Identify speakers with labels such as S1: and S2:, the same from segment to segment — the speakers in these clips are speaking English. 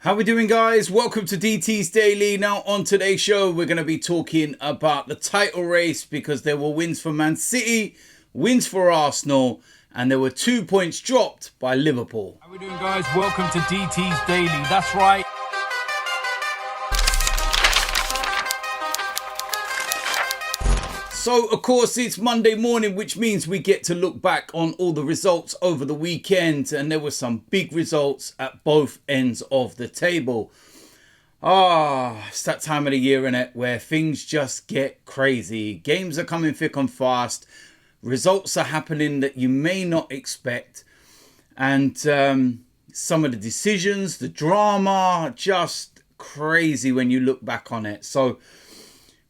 S1: How we doing, guys? Welcome to DT's Daily. Now on today's show we're going to be talking about the title race because there were wins for Man City, wins for Arsenal, and there were 2 points dropped by Liverpool.
S2: How we doing, guys? Welcome to DT's Daily. That's right.
S1: So, of course, it's Monday morning, which means we get to look back on all the results over the weekend. And there were some big results at both ends of the table. It's that time of the year, innit, where things just get crazy. Games are coming thick and fast. Results are happening that you may not expect. And some of the decisions, the drama, just crazy when you look back on it. So,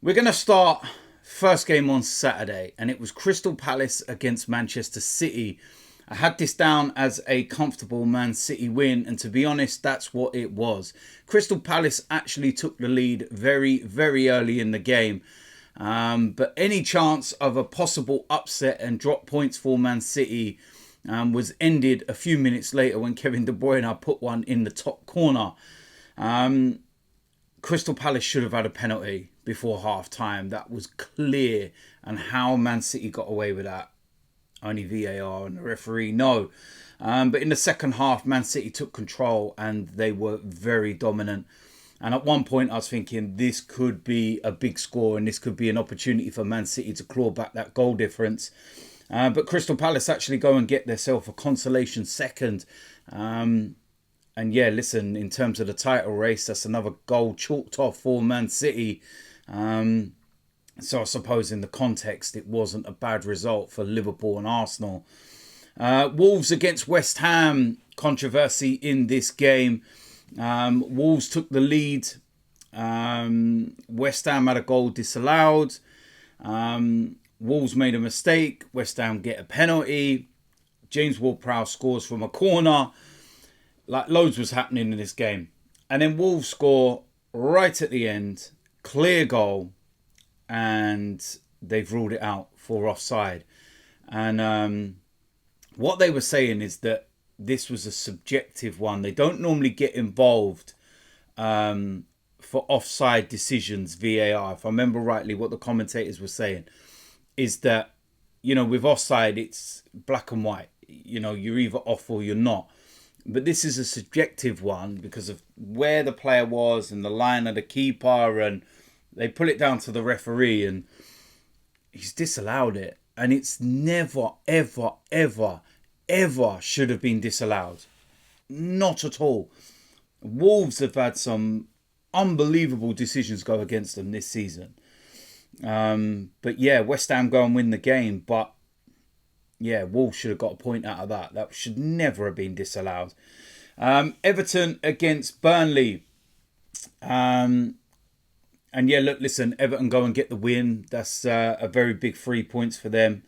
S1: we're going to start... First game on Saturday, and it was Crystal Palace against Manchester City. I had this down as a comfortable Man City win, and to be honest, that's what it was. Crystal Palace actually took the lead very, very early in the game. But any chance of a possible upset and drop points for Man City was ended a few minutes later when Kevin De Bruyne put one in the top corner. Crystal Palace should have had a penalty before half-time. That was clear. And how Man City got away with that, only VAR and the referee know. But in the second half, Man City took control and they were very dominant. And at one point, I was thinking this could be a big score and this could be an opportunity for Man City to claw back that goal difference. But Crystal Palace actually go and get themselves a consolation second. And yeah, listen, in terms of the title race, that's another goal chalked off for Man City. So I suppose in the context, it wasn't a bad result for Liverpool and Arsenal. Wolves against West Ham, controversy in this game. Wolves took the lead. West Ham had a goal disallowed. Wolves made a mistake. West Ham get a penalty. James Ward-Prowse scores from a corner. Like, loads was happening in this game. And then Wolves score right at the end. Clear goal. And they've ruled it out for offside. And what they were saying is that this was a subjective one. They don't normally get involved for offside decisions, VAR. If I remember rightly, what the commentators were saying is that, you know, with offside, it's black and white. You know, you're either off or you're not. But this is a subjective one because of where the player was and the line of the keeper, and they pull it down to the referee and he's disallowed it. And it's never, ever, ever, ever should have been disallowed. Not at all. Wolves have had some unbelievable decisions go against them this season. But yeah, West Ham go and win the game, but yeah, Wolves should have got a point out of that. That should never have been disallowed. Everton against Burnley. And yeah, look, listen, Everton go and get the win. That's a very big 3 points for them.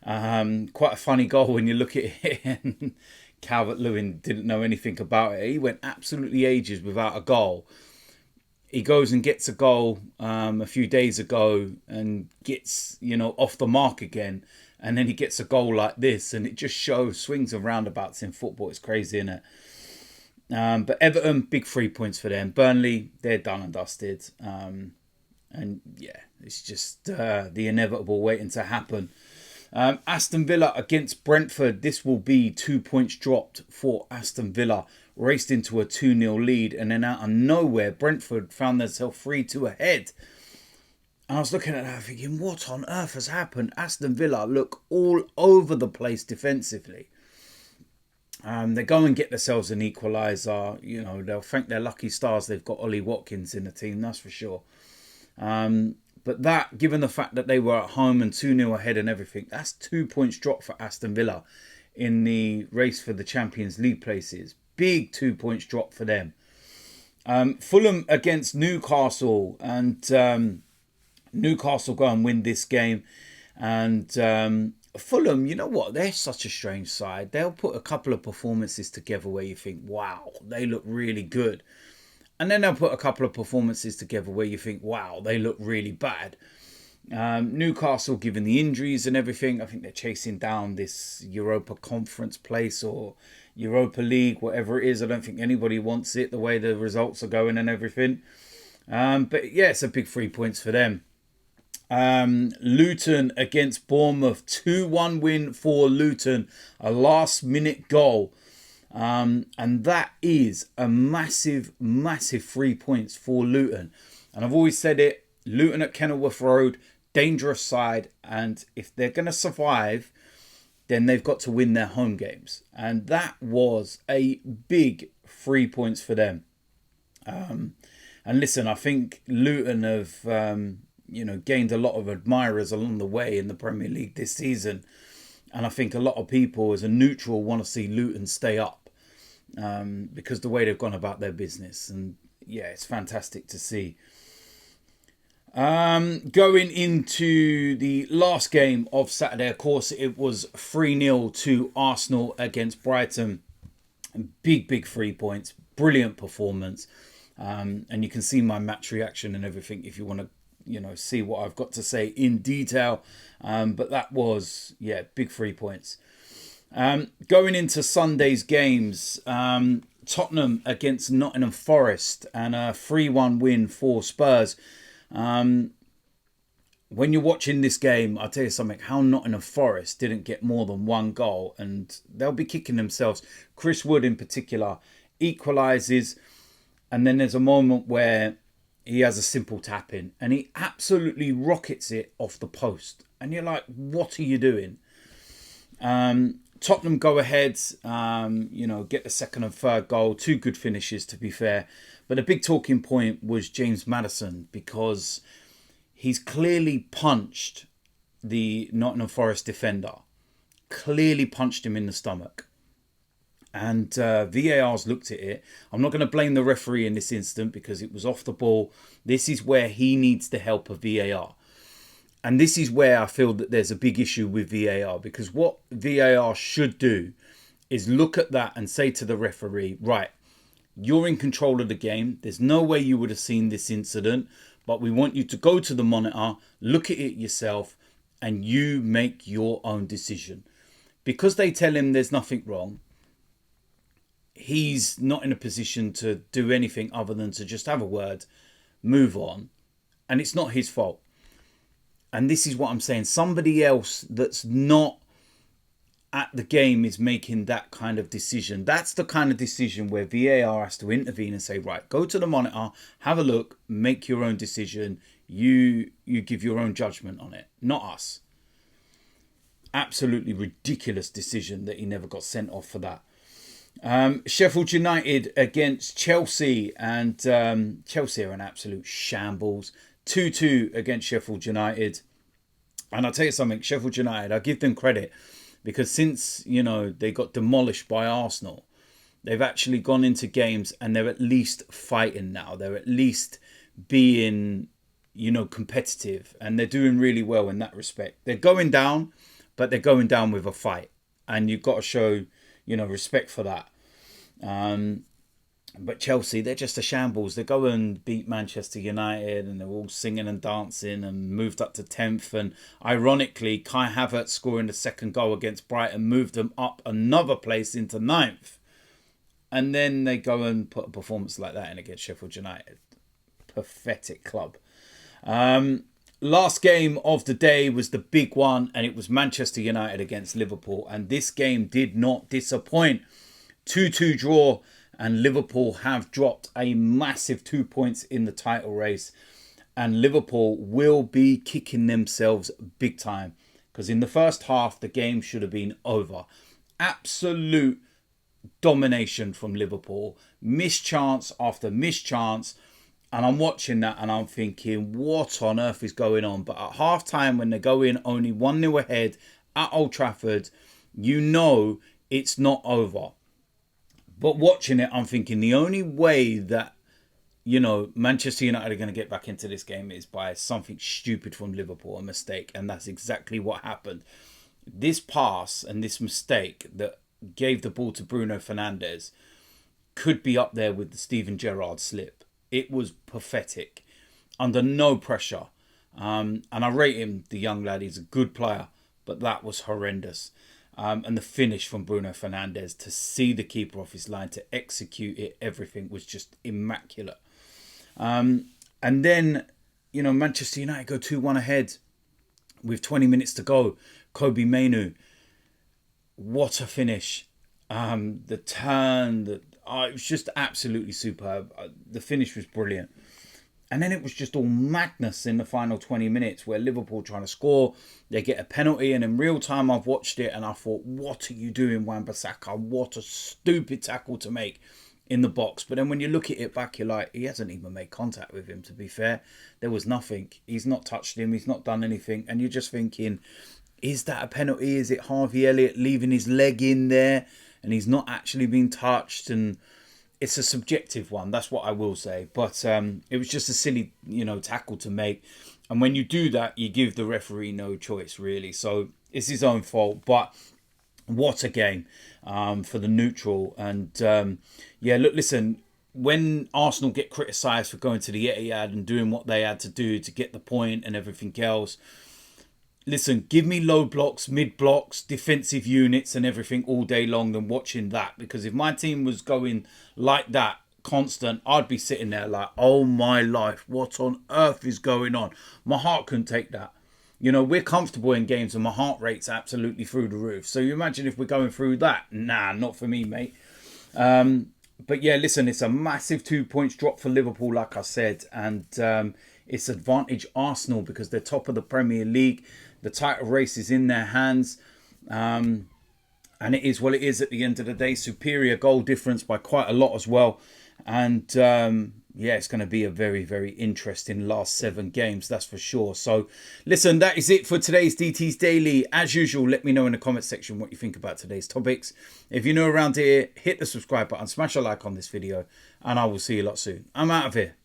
S1: Quite a funny goal when you look at it. And Calvert-Lewin didn't know anything about it. He went absolutely ages without a goal. He goes and gets a goal a few days ago and gets, you know, off the mark again. And then he gets a goal like this, and it just shows swings and roundabouts in football. It's crazy, isn't it? But Everton, big 3 points for them. Burnley, they're done and dusted. And yeah, it's just the inevitable waiting to happen. Aston Villa against Brentford. This will be 2 points dropped for Aston Villa. Raced into a 2-0 lead, and then out of nowhere, Brentford found themselves 3-2 ahead. And I was looking at that thinking, what on earth has happened? Aston Villa look all over the place defensively. They go and get themselves an equaliser. You know, they'll thank their lucky stars they've got Ollie Watkins in the team, that's for sure. But that, given the fact that they were at home and 2-0 ahead and everything, that's 2 points dropped for Aston Villa in the race for the Champions League places. Big 2 points drop for them. Fulham against Newcastle, and Newcastle go and win this game. And Fulham, you know what? They're such a strange side. They'll put a couple of performances together where you think, wow, they look really good. And then they'll put a couple of performances together where you think, wow, they look really bad. Newcastle, given the injuries and everything, I think they're chasing down this Europa Conference place, or Europa League, whatever it is. I don't think anybody wants it the way the results are going and everything. But yeah, it's a big 3 points for them. Luton against Bournemouth, 2-1 win for Luton, a last minute goal. And that is a massive 3 points for Luton. And I've always said it, Luton at Kenilworth Road, dangerous side. And if they're going to survive, then they've got to win their home games. And that was a big 3 points for them. And listen, I think Luton have, gained a lot of admirers along the way in the Premier League this season. And I think a lot of people as a neutral want to see Luton stay up because the way they've gone about their business. And yeah, it's fantastic to see. Going into the last game of Saturday, of course, it was 3-0 to Arsenal against Brighton. Big 3 points. Brilliant performance. And you can see my match reaction and everything if you want to, see what I've got to say in detail. But that was, big 3 points. Going into Sunday's games, Tottenham against Nottingham Forest and a 3-1 win for Spurs. When you're watching this game, I'll tell you something, how Nottingham Forest didn't get more than 1 goal and they'll be kicking themselves. Chris Wood in particular equalises, and then there's a moment where he has a simple tap in and he absolutely rockets it off the post. And you're like, what are you doing? Tottenham go ahead, get the second and third goal. 2 good finishes, to be fair. But a big talking point was James Maddison, because he's clearly punched the Nottingham Forest defender. Clearly punched him in the stomach. And VAR's looked at it. I'm not going to blame the referee in this instant because it was off the ball. This is where he needs the help of VAR. And this is where I feel that there's a big issue with VAR, because what VAR should do is look at that and say to the referee, right, you're in control of the game. There's no way you would have seen this incident, but we want you to go to the monitor, look at it yourself, and you make your own decision. Because they tell him there's nothing wrong, he's not in a position to do anything other than to just have a word, move on, and it's not his fault. And this is what I'm saying. Somebody else that's not at the game is making that kind of decision. That's the kind of decision where VAR has to intervene and say, right, go to the monitor, have a look, make your own decision. You give your own judgment on it, not us. Absolutely ridiculous decision that he never got sent off for that. Sheffield United against Chelsea, and Chelsea are an absolute shambles. 2-2 against Sheffield United. And I'll tell you something, Sheffield United, I give them credit, because since, they got demolished by Arsenal, they've actually gone into games and they're at least fighting now. They're at least being, competitive, and they're doing really well in that respect. They're going down, but they're going down with a fight, and you've got to show, respect for that. But Chelsea, they're just a shambles. They go and beat Manchester United and they're all singing and dancing and moved up to 10th. And ironically, Kai Havertz scoring the second goal against Brighton moved them up another place into 9th. And then they go and put a performance like that in against Sheffield United. Pathetic club. Last game of the day was the big one, and it was Manchester United against Liverpool. And this game did not disappoint. 2-2 draw. And Liverpool have dropped a massive 2 points in the title race. And Liverpool will be kicking themselves big time. Because in the first half, the game should have been over. Absolute domination from Liverpool. Mischance after mischance. And I'm watching that and I'm thinking, what on earth is going on? But at half time, when they go in only 1-0 ahead at Old Trafford, it's not over. But watching it, I'm thinking the only way that, Manchester United are going to get back into this game is by something stupid from Liverpool, a mistake. And that's exactly what happened. This pass and this mistake that gave the ball to Bruno Fernandes could be up there with the Steven Gerrard slip. It was pathetic, under no pressure. And I rate him, the young lad. He's a good player, but that was horrendous. And the finish from Bruno Fernandes, to see the keeper off his line, to execute it, everything was just immaculate. And then, you know, Manchester United go 2-1 ahead with 20 minutes to go. Kobe Mainoo, what a finish. The turn, it was just absolutely superb. The finish was brilliant. And then it was just all madness in the final 20 minutes where Liverpool trying to score, they get a penalty, and in real time I've watched it and I thought, what are you doing, Wan-Bissaka? What a stupid tackle to make in the box. But then when you look at it back, you're like, he hasn't even made contact with him, to be fair. There was nothing. He's not touched him. He's not done anything. And you're just thinking, is that a penalty? Is it Harvey Elliott leaving his leg in there and he's not actually being touched? And it's a subjective one, that's what I will say. But it was just a silly, you know, tackle to make. And when you do that, you give the referee no choice, really. So it's his own fault. But what a game for the neutral. And yeah, look, listen, when Arsenal get criticised for going to the Etihad and doing what they had to do to get the point and everything else, listen, give me low blocks, mid blocks, defensive units and everything all day long than watching that. Because if my team was going like that, constant, I'd be sitting there like, oh my life, what on earth is going on? My heart couldn't take that. You know, we're comfortable in games and my heart rate's absolutely through the roof. So you imagine if we're going through that? Nah, not for me, mate. But yeah, listen, it's a massive 2 points drop for Liverpool, like I said. And it's advantage Arsenal because they're top of the Premier League. The title race is in their hands. And it is what it is at the end of the day. Superior goal difference by quite a lot as well. And yeah, it's going to be a very, very interesting last 7 games, that's for sure. So listen, that is it for today's DT's Daily. As usual, let me know in the comment section what you think about today's topics. If you're new around here, hit the subscribe button, smash a like on this video, and I will see you lot soon. I'm out of here.